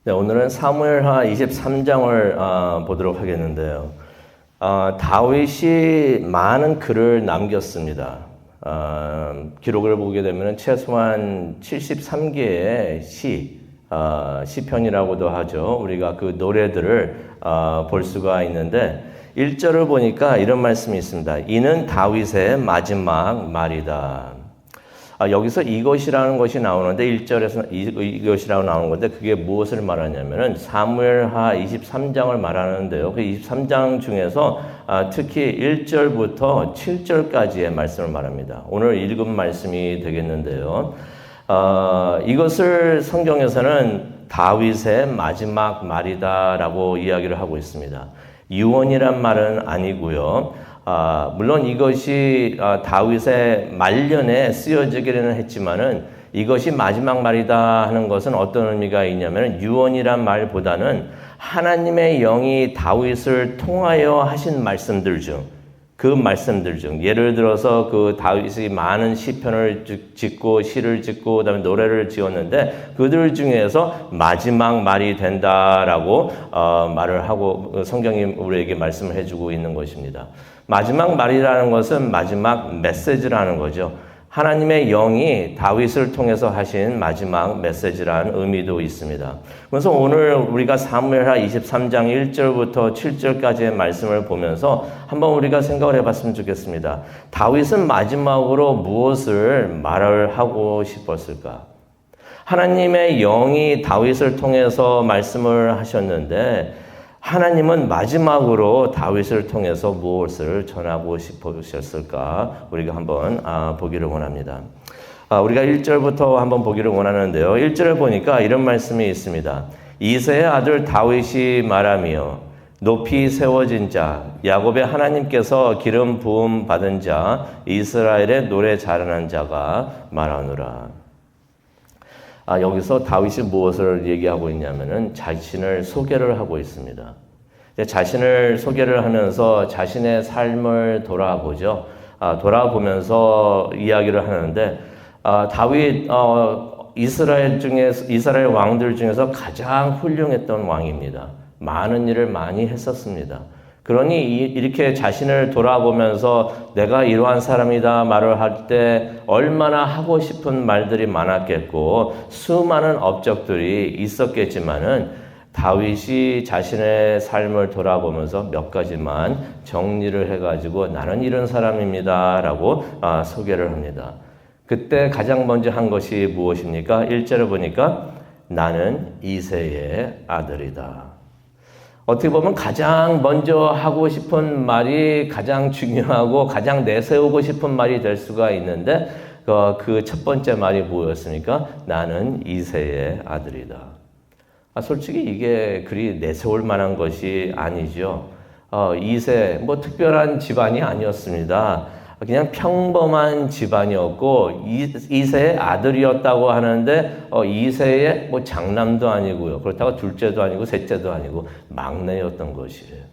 네, 오늘은 사무엘하 23장을 보도록 하겠는데요. 다윗이 많은 글을 남겼습니다. 기록을 보게 되면 최소한 73개의 시편이라고도 하죠. 우리가 그 노래들을 볼 수가 있는데 1절을 보니까 이런 말씀이 있습니다. 이는 다윗의 마지막 말이다. 여기서 이것이라는 것이 나오는데 1절에서 이것이라고 나오는 건데 그게 무엇을 말하냐면은 사무엘하 23장을 말하는데요. 그 23장 중에서 특히 1절부터 7절까지의 말씀을 말합니다. 오늘 읽은 말씀이 되겠는데요. 이것을 성경에서는 다윗의 마지막 말이다라고 이야기를 하고 있습니다. 유언이란 말은 아니고요. 물론 이것이 다윗의 말년에 쓰여지기는 했지만은 이것이 마지막 말이다 하는 것은 어떤 의미가 있냐면 유언이란 말보다는 하나님의 영이 다윗을 통하여 하신 말씀들 중 그 말씀들 중 예를 들어서 그 다윗이 많은 시편을 짓고 시를 짓고 그다음에 노래를 지었는데 그들 중에서 마지막 말이 된다라고 말을 하고 성경이 우리에게 말씀을 해주고 있는 것입니다. 마지막 말이라는 것은 마지막 메시지라는 거죠. 하나님의 영이 다윗을 통해서 하신 마지막 메시지라는 의미도 있습니다. 그래서 오늘 우리가 사무엘하 23장 1절부터 7절까지의 말씀을 보면서 한번 우리가 생각을 해봤으면 좋겠습니다. 다윗은 마지막으로 무엇을 말을 하고 싶었을까? 하나님의 영이 다윗을 통해서 말씀을 하셨는데 하나님은 마지막으로 다윗을 통해서 무엇을 전하고 싶으셨을까? 우리가 한번 보기를 원합니다. 우리가 1절부터 한번 보기를 원하는데요. 1절을 보니까 이런 말씀이 있습니다. 이새의 아들 다윗이 말하며 높이 세워진 자, 야곱의 하나님께서 기름 부음 받은 자, 이스라엘의 노래 잘하는 자가 말하노라. 여기서 다윗이 무엇을 얘기하고 있냐면은 자신을 소개를 하고 있습니다. 자신을 소개를 하면서 자신의 삶을 돌아보죠. 돌아보면서 이야기를 하는데 다윗 이스라엘 왕들 중에서 가장 훌륭했던 왕입니다. 많은 일을 많이 했었습니다. 그러니 이렇게 자신을 돌아보면서 내가 이러한 사람이다 말을 할 때 얼마나 하고 싶은 말들이 많았겠고 수많은 업적들이 있었겠지만은 다윗이 자신의 삶을 돌아보면서 몇 가지만 정리를 해가지고 나는 이런 사람입니다 라고 소개를 합니다. 그때 가장 먼저 한 것이 무엇입니까? 1절을 보니까 나는 이새의 아들이다. 어떻게 보면 가장 먼저 하고 싶은 말이 가장 중요하고 가장 내세우고 싶은 말이 될 수가 있는데 그 첫 번째 말이 뭐였습니까? 나는 이새의 아들이다. 솔직히 이게 그리 내세울 만한 것이 아니죠. 이새 특별한 집안이 아니었습니다. 그냥 평범한 집안이었고 이새의 아들이었다고 하는데 이새의 장남도 아니고요. 그렇다고 둘째도 아니고 셋째도 아니고 막내였던 것이에요.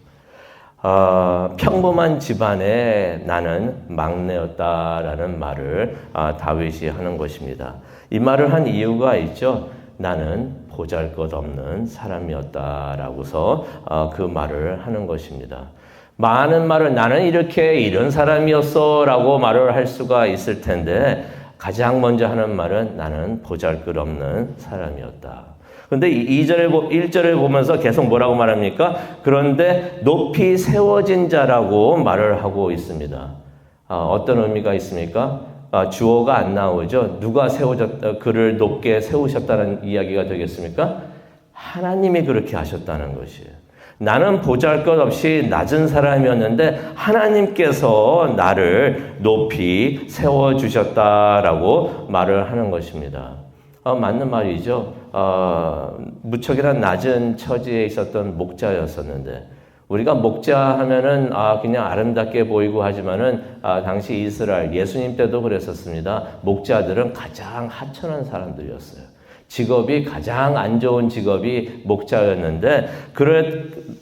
평범한 집안에 나는 막내였다라는 말을 다윗이 하는 것입니다. 이 말을 한 이유가 있죠. 나는 보잘것없는 사람이었다라고서 그 말을 하는 것입니다. 많은 말을 나는 이런 사람이었어 라고 말을 할 수가 있을 텐데 가장 먼저 하는 말은 나는 보잘것없는 사람이었다. 그런데 1절을 보면서 계속 뭐라고 말합니까? 그런데 높이 세워진 자라고 말을 하고 있습니다. 어떤 의미가 있습니까? 주어가 안 나오죠. 누가 그를 높게 세우셨다는 이야기가 되겠습니까? 하나님이 그렇게 하셨다는 것이에요. 나는 보잘것없이 낮은 사람이었는데 하나님께서 나를 높이 세워주셨다라고 말을 하는 것입니다. 맞는 말이죠. 무척이나 낮은 처지에 있었던 목자였었는데 우리가 목자 하면은 그냥 아름답게 보이고 하지만은 당시 이스라엘 예수님 때도 그랬었습니다. 목자들은 가장 하찮은 사람들이었어요. 직업이 가장 안 좋은 직업이 목자였는데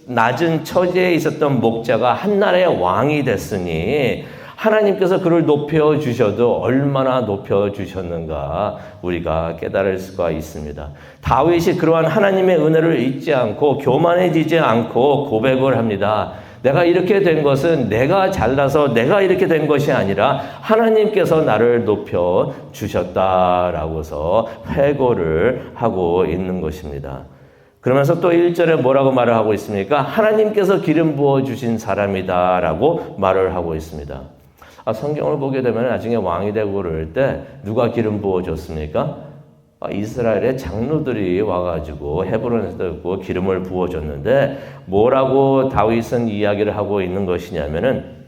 낮은 처지에 있었던 목자가 한나라의 왕이 됐으니 하나님께서 그를 높여주셔도 얼마나 높여주셨는가 우리가 깨달을 수가 있습니다. 다윗이 그러한 하나님의 은혜를 잊지 않고 교만해지지 않고 고백을 합니다. 내가 이렇게 된 것은 내가 잘나서 내가 이렇게 된 것이 아니라 하나님께서 나를 높여주셨다라고서 회고를 하고 있는 것입니다. 그러면서 또 1절에 뭐라고 말을 하고 있습니까? 하나님께서 기름 부어주신 사람이다라고 말을 하고 있습니다. 성경을 보게 되면 나중에 왕이 되고 그럴 때 누가 기름 부어줬습니까? 이스라엘의 장로들이 와가지고 헤브론에서 기름을 부어줬는데 뭐라고 다윗은 이야기를 하고 있는 것이냐면은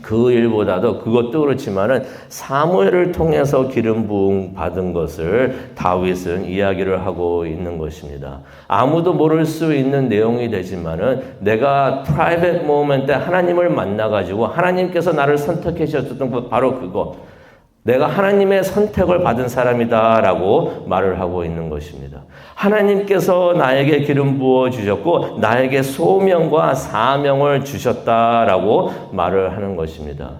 그 일보다도 그것도 그렇지만은 사무엘을 통해서 기름 부음 받은 것을 다윗은 이야기를 하고 있는 것입니다. 아무도 모를 수 있는 내용이 되지만은 내가 프라이빗 모멘트 하나님을 만나가지고 하나님께서 나를 선택해 주셨던 것 바로 그거. 내가 하나님의 선택을 받은 사람이다라고 말을 하고 있는 것입니다. 하나님께서 나에게 기름 부어 주셨고 나에게 소명과 사명을 주셨다라고 말을 하는 것입니다.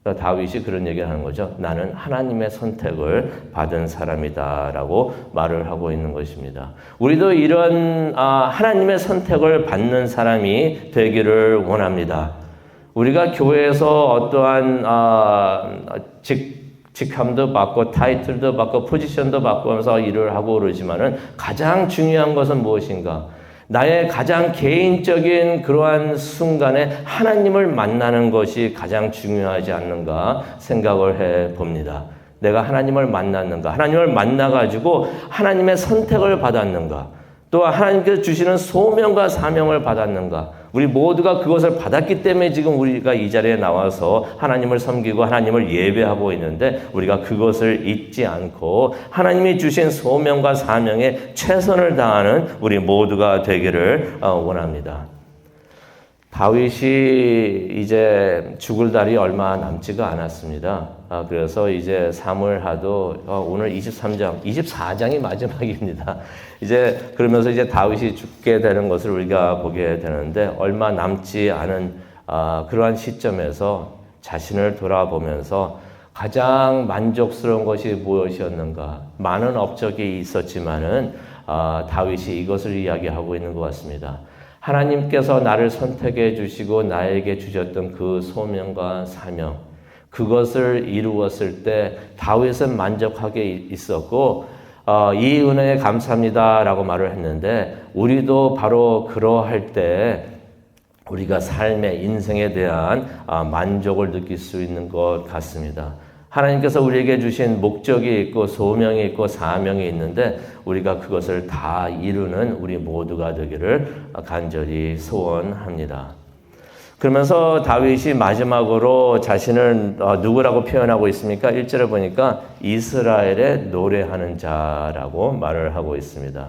그러니까 다윗이 그런 얘기를 하는 거죠. 나는 하나님의 선택을 받은 사람이다라고 말을 하고 있는 것입니다. 우리도 이런 하나님의 선택을 받는 사람이 되기를 원합니다. 우리가 교회에서 어떠한 직함도 받고 타이틀도 받고 포지션도 받고 하면서 일을 하고 그러지만은 가장 중요한 것은 무엇인가? 나의 가장 개인적인 그러한 순간에 하나님을 만나는 것이 가장 중요하지 않는가 생각을 해 봅니다. 내가 하나님을 만났는가? 하나님을 만나가지고 하나님의 선택을 받았는가? 또 하나님께서 주시는 소명과 사명을 받았는가? 우리 모두가 그것을 받았기 때문에 지금 우리가 이 자리에 나와서 하나님을 섬기고 하나님을 예배하고 있는데 우리가 그것을 잊지 않고 하나님이 주신 소명과 사명에 최선을 다하는 우리 모두가 되기를 원합니다. 다윗이 이제 죽을 날이 얼마 남지가 않았습니다. 그래서 이제 사무엘하도 오늘 24장이 마지막입니다. 이제 그러면서 이제 다윗이 죽게 되는 것을 우리가 보게 되는데 얼마 남지 않은 그러한 시점에서 자신을 돌아보면서 가장 만족스러운 것이 무엇이었는가? 많은 업적이 있었지만은 다윗이 이것을 이야기하고 있는 것 같습니다. 하나님께서 나를 선택해 주시고 나에게 주셨던 그 소명과 사명, 그것을 이루었을 때 다윗은 만족하게 있었고 이 은혜에 감사합니다라고 말을 했는데 우리도 바로 그러할 때 우리가 삶의 인생에 대한 만족을 느낄 수 있는 것 같습니다. 하나님께서 우리에게 주신 목적이 있고 소명이 있고 사명이 있는데 우리가 그것을 다 이루는 우리 모두가 되기를 간절히 소원합니다. 그러면서 다윗이 마지막으로 자신을 누구라고 표현하고 있습니까? 1절에 보니까 이스라엘의 노래하는 자라고 말을 하고 있습니다.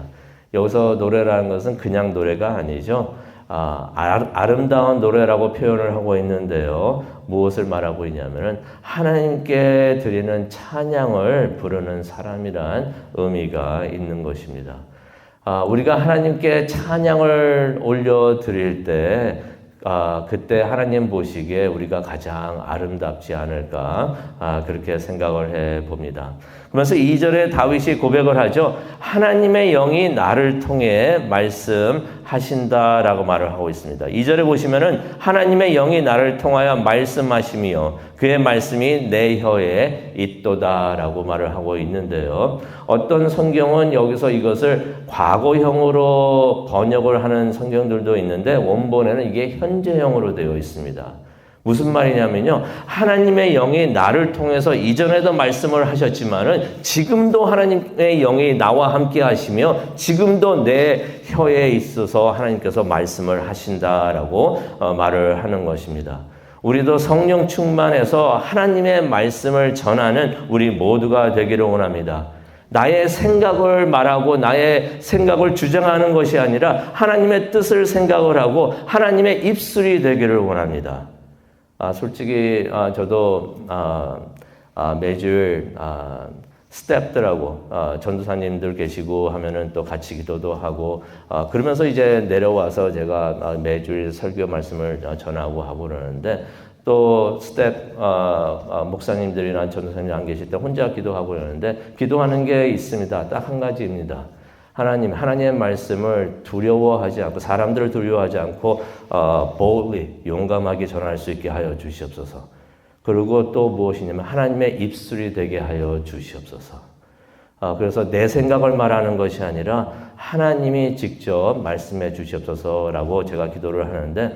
여기서 노래라는 것은 그냥 노래가 아니죠. 아름다운 노래라고 표현을 하고 있는데요. 무엇을 말하고 있냐면은 하나님께 드리는 찬양을 부르는 사람이란 의미가 있는 것입니다. 우리가 하나님께 찬양을 올려드릴 때 그때 하나님 보시기에 우리가 가장 아름답지 않을까 그렇게 생각을 해 봅니다. 그러면서 2절에 다윗이 고백을 하죠. 하나님의 영이 나를 통해 말씀하신다라고 말을 하고 있습니다. 2절에 보시면은 하나님의 영이 나를 통하여 말씀하시며 그의 말씀이 내 혀에 있도다라고 말을 하고 있는데요. 어떤 성경은 여기서 이것을 과거형으로 번역을 하는 성경들도 있는데 원본에는 이게 현재형으로 되어 있습니다. 무슨 말이냐면요. 하나님의 영이 나를 통해서 이전에도 말씀을 하셨지만은 지금도 하나님의 영이 나와 함께 하시며 지금도 내 혀에 있어서 하나님께서 말씀을 하신다라고 말을 하는 것입니다. 우리도 성령 충만해서 하나님의 말씀을 전하는 우리 모두가 되기를 원합니다. 나의 생각을 말하고 나의 생각을 주장하는 것이 아니라 하나님의 뜻을 생각을 하고 하나님의 입술이 되기를 원합니다. 솔직히 저도 매주일 스태프들하고 전도사님들 계시고 하면은 또 같이 기도도 하고 그러면서 이제 내려와서 제가 매주일 설교 말씀을 전하고 하고 그러는데 또 스텝 목사님들이나 전도사님이 안 계실 때 혼자 기도하고 그러는데 기도하는 게 있습니다. 딱 한 가지입니다. 하나님의 말씀을 두려워하지 않고 사람들을 두려워하지 않고 boldly 용감하게 전할 수 있게 하여 주시옵소서. 그리고 또 무엇이냐면 하나님의 입술이 되게 하여 주시옵소서. 그래서 내 생각을 말하는 것이 아니라 하나님이 직접 말씀해 주시옵소서라고 제가 기도를 하는데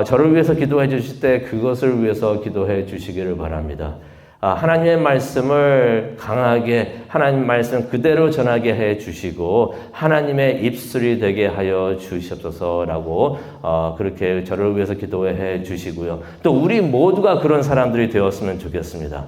저를 위해서 기도해 주실 때 그것을 위해서 기도해 주시기를 바랍니다. 하나님의 말씀을 강하게 하나님 말씀 그대로 전하게 해 주시고 하나님의 입술이 되게 하여 주시옵소서라고 그렇게 저를 위해서 기도해 주시고요. 또 우리 모두가 그런 사람들이 되었으면 좋겠습니다.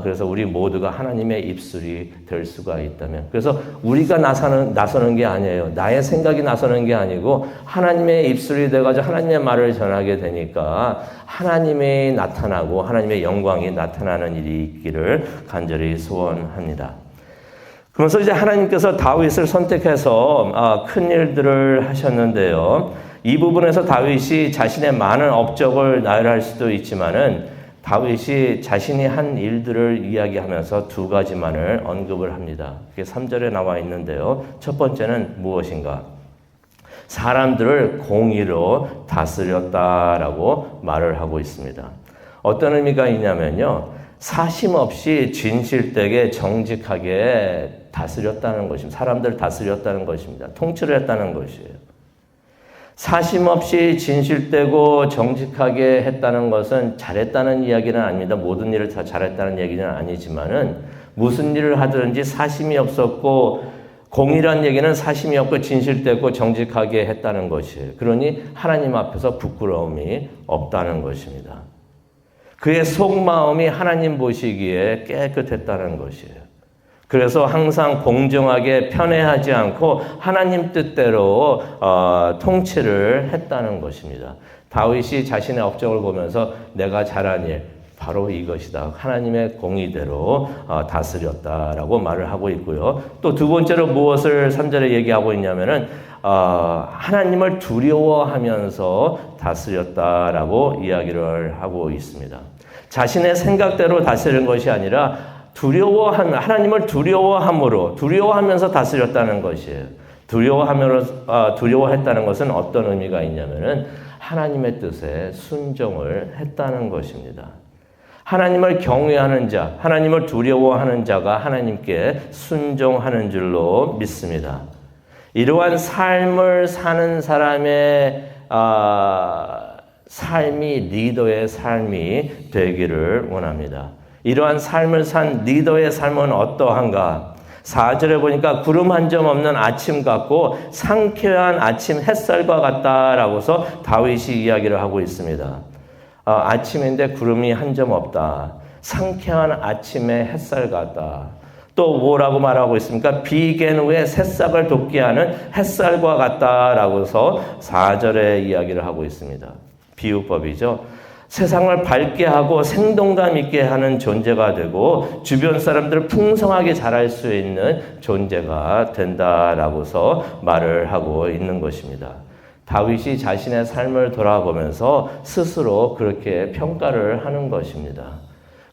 그래서 우리 모두가 하나님의 입술이 될 수가 있다면. 그래서 우리가 나서는 게 아니에요. 나의 생각이 나서는 게 아니고 하나님의 입술이 돼가지고 하나님의 말을 전하게 되니까 하나님이 나타나고 하나님의 영광이 나타나는 일이 있기를 간절히 소원합니다. 그러면서 이제 하나님께서 다윗을 선택해서 큰 일들을 하셨는데요. 이 부분에서 다윗이 자신의 많은 업적을 나열할 수도 있지만은 다윗이 자신이 한 일들을 이야기하면서 두 가지만을 언급을 합니다. 그게 3절에 나와 있는데요. 첫 번째는 무엇인가? 사람들을 공의로 다스렸다라고 말을 하고 있습니다. 어떤 의미가 있냐면요. 사심 없이 진실되게 정직하게 다스렸다는 것입니다. 사람들을 다스렸다는 것입니다. 통치를 했다는 것이에요. 사심 없이 진실되고 정직하게 했다는 것은 잘했다는 이야기는 아닙니다. 모든 일을 다 잘했다는 얘기는 아니지만은 무슨 일을 하든지 사심이 없었고 공의란 얘기는 사심이 없고 진실되고 정직하게 했다는 것이에요. 그러니 하나님 앞에서 부끄러움이 없다는 것입니다. 그의 속마음이 하나님 보시기에 깨끗했다는 것이에요. 그래서 항상 공정하게 편애하지 않고 하나님 뜻대로 통치를 했다는 것입니다. 다윗이 자신의 업적을 보면서 내가 잘한 일 바로 이것이다. 하나님의 공의대로 다스렸다라고 말을 하고 있고요. 또 두 번째로 무엇을 3절에 얘기하고 있냐면은 하나님을 두려워하면서 다스렸다라고 이야기를 하고 있습니다. 자신의 생각대로 다스리는 것이 아니라 하나님을 두려워하면서 다스렸다는 것이에요. 두려워했다는 것은 어떤 의미가 있냐면은 하나님의 뜻에 순종을 했다는 것입니다. 하나님을 경외하는 자, 하나님을 두려워하는 자가 하나님께 순종하는 줄로 믿습니다. 이러한 삶을 사는 사람의 삶이 리더의 삶이 되기를 원합니다. 이러한 삶을 산 리더의 삶은 어떠한가? 4절에 보니까 구름 한 점 없는 아침 같고 상쾌한 아침 햇살과 같다라고서 다윗이 이야기를 하고 있습니다. 아침인데 구름이 한 점 없다. 상쾌한 아침의 햇살 같다. 또 뭐라고 말하고 있습니까? 비갠 후에 새싹을 돋게 하는 햇살과 같다라고서 4절에 이야기를 하고 있습니다. 비유법이죠. 세상을 밝게 하고 생동감 있게 하는 존재가 되고 주변 사람들을 풍성하게 자랄 수 있는 존재가 된다라고서 말을 하고 있는 것입니다. 다윗이 자신의 삶을 돌아보면서 스스로 그렇게 평가를 하는 것입니다.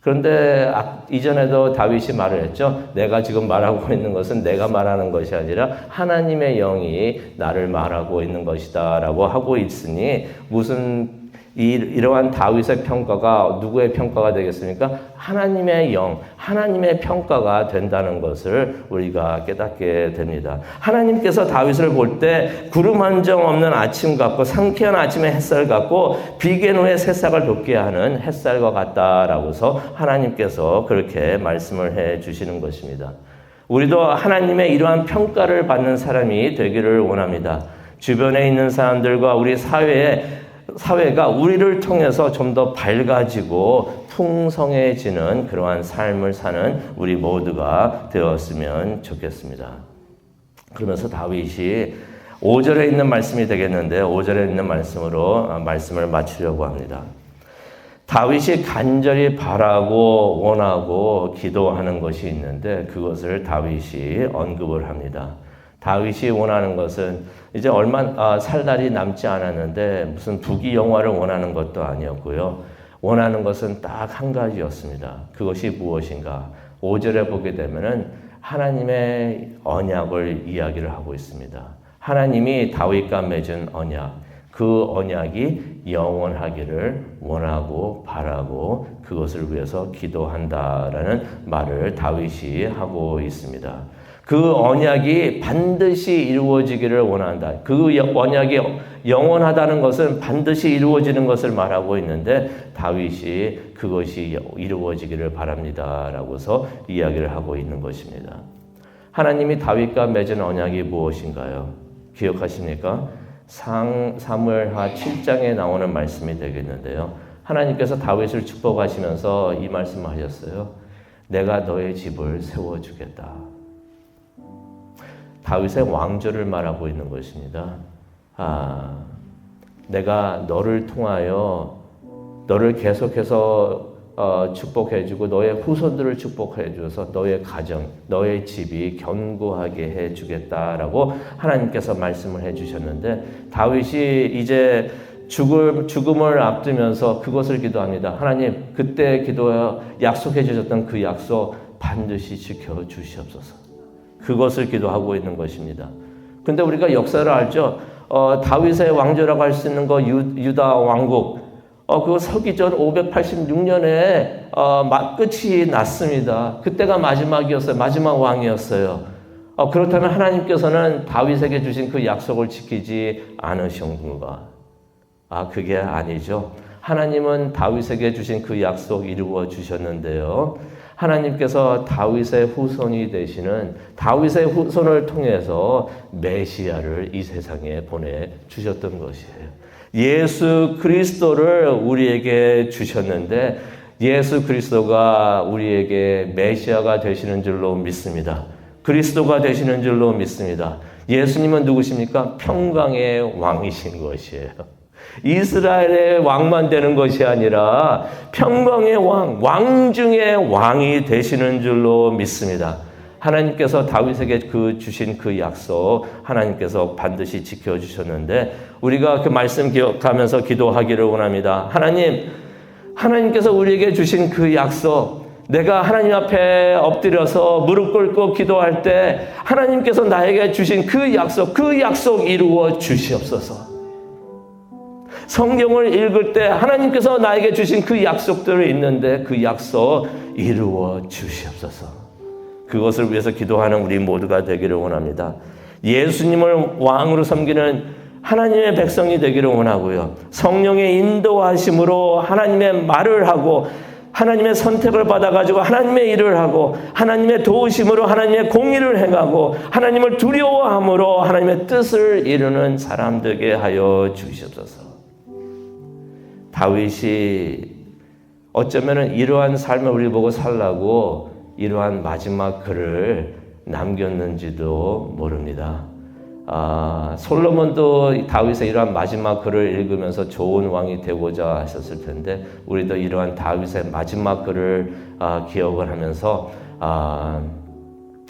그런데 이전에도 다윗이 말을 했죠. 내가 지금 말하고 있는 것은 내가 말하는 것이 아니라 하나님의 영이 나를 말하고 있는 것이다 라고 하고 있으니 무슨 이러한 다윗의 평가가 누구의 평가가 되겠습니까? 하나님의 영, 하나님의 평가가 된다는 것을 우리가 깨닫게 됩니다. 하나님께서 다윗을 볼 때 구름 한 점 없는 아침 같고 상쾌한 아침의 햇살 같고 비갠 후에 새싹을 돋게 하는 햇살과 같다라고서 하나님께서 그렇게 말씀을 해 주시는 것입니다. 우리도 하나님의 이러한 평가를 받는 사람이 되기를 원합니다. 주변에 있는 사람들과 우리 사회가 우리를 통해서 좀 더 밝아지고 풍성해지는 그러한 삶을 사는 우리 모두가 되었으면 좋겠습니다. 그러면서 다윗이 5절에 있는 말씀이 되겠는데 5절에 있는 말씀으로 말씀을 마치려고 합니다. 다윗이 간절히 바라고 원하고 기도하는 것이 있는데 그것을 다윗이 언급을 합니다. 다윗이 원하는 것은 이제 얼마 살 날이 남지 않았는데 무슨 부귀영화를 원하는 것도 아니었고요. 원하는 것은 딱 한 가지였습니다. 그것이 무엇인가? 5절에 보게 되면은 하나님의 언약을 이야기를 하고 있습니다. 하나님이 다윗과 맺은 언약, 그 언약이 영원하기를 원하고 바라고 그것을 위해서 기도한다라는 말을 다윗이 하고 있습니다. 그 언약이 반드시 이루어지기를 원한다. 그 언약이 영원하다는 것은 반드시 이루어지는 것을 말하고 있는데 다윗이 그것이 이루어지기를 바랍니다라고서 이야기를 하고 있는 것입니다. 하나님이 다윗과 맺은 언약이 무엇인가요? 기억하십니까? 사무엘하 7장에 나오는 말씀이 되겠는데요. 하나님께서 다윗을 축복하시면서 이 말씀을 하셨어요. 내가 너의 집을 세워주겠다. 다윗의 왕조를 말하고 있는 것입니다. 내가 너를 통하여 너를 계속해서 축복해주고 너의 후손들을 축복해줘서 너의 가정, 너의 집이 견고하게 해주겠다라고 하나님께서 말씀을 해주셨는데 다윗이 이제 죽음을 앞두면서 그것을 기도합니다. 하나님, 그때 약속해 주셨던 그 약속 반드시 지켜주시옵소서. 그것을 기도하고 있는 것입니다. 근데 우리가 역사를 알죠? 다윗의 왕조라고 할 수 있는 유다 왕국, 그거 서기전 586년에 끝이 났습니다. 그때가 마지막이었어요. 마지막 왕이었어요. 그렇다면 하나님께서는 다윗에게 주신 그 약속을 지키지 않으셨는가? 그게 아니죠. 하나님은 다윗에게 주신 그 약속 이루어 주셨는데요. 하나님께서 다윗의 후손이 되시는 다윗의 후손을 통해서 메시아를 이 세상에 보내주셨던 것이에요. 예수 그리스도를 우리에게 주셨는데 예수 그리스도가 우리에게 메시아가 되시는 줄로 믿습니다. 그리스도가 되시는 줄로 믿습니다. 예수님은 누구십니까? 평강의 왕이신 것이에요. 이스라엘의 왕만 되는 것이 아니라 평강의 왕 중의 왕이 되시는 줄로 믿습니다. 하나님께서 다윗에게 주신 그 약속 하나님께서 반드시 지켜주셨는데 우리가 그 말씀 기억하면서 기도하기를 원합니다. 하나님께서 우리에게 주신 그 약속, 내가 하나님 앞에 엎드려서 무릎 꿇고 기도할 때 하나님께서 나에게 주신 그 약속 이루어 주시옵소서. 성경을 읽을 때 하나님께서 나에게 주신 그 약속들이 있는데 그 약속 이루어 주시옵소서. 그것을 위해서 기도하는 우리 모두가 되기를 원합니다. 예수님을 왕으로 섬기는 하나님의 백성이 되기를 원하고요. 성령의 인도하심으로 하나님의 말을 하고 하나님의 선택을 받아가지고 하나님의 일을 하고 하나님의 도우심으로 하나님의 공의를 행하고 하나님을 두려워함으로 하나님의 뜻을 이루는 사람 되게 하여 주시옵소서. 다윗이 어쩌면 이러한 삶을 우리 보고 살라고 이러한 마지막 글을 남겼는지도 모릅니다. 솔로몬도 다윗의 이러한 마지막 글을 읽으면서 좋은 왕이 되고자 하셨을 텐데 우리도 이러한 다윗의 마지막 글을 기억을 하면서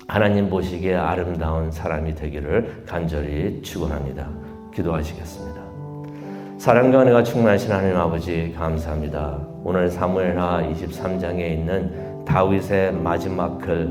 하나님 보시기에 아름다운 사람이 되기를 간절히 축원합니다. 기도하시겠습니다. 사랑과 은혜가 충만하신 하나님 아버지 감사합니다. 오늘 사무엘하 23장에 있는 다윗의 마지막 글,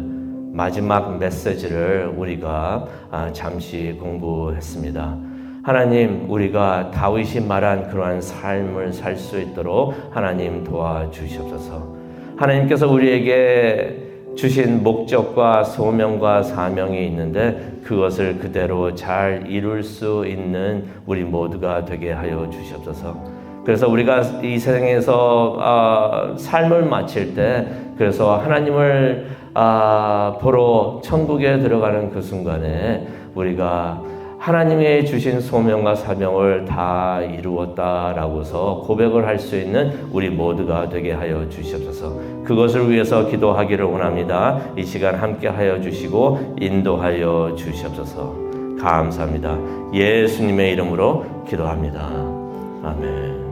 마지막 메시지를 우리가 잠시 공부했습니다. 하나님, 우리가 다윗이 말한 그러한 삶을 살 수 있도록 하나님 도와주시옵소서. 하나님께서 우리에게 주신 목적과 소명과 사명이 있는데 그것을 그대로 잘 이룰 수 있는 우리 모두가 되게 하여 주시옵소서. 그래서 우리가 이 세상에서 삶을 마칠 때 그래서 하나님을 보러 천국에 들어가는 그 순간에 우리가 하나님이 주신 소명과 사명을 다 이루었다라고서 고백을 할 수 있는 우리 모두가 되게 하여 주시옵소서. 그것을 위해서 기도하기를 원합니다. 이 시간 함께 하여 주시고 인도하여 주시옵소서. 감사합니다. 예수님의 이름으로 기도합니다. 아멘.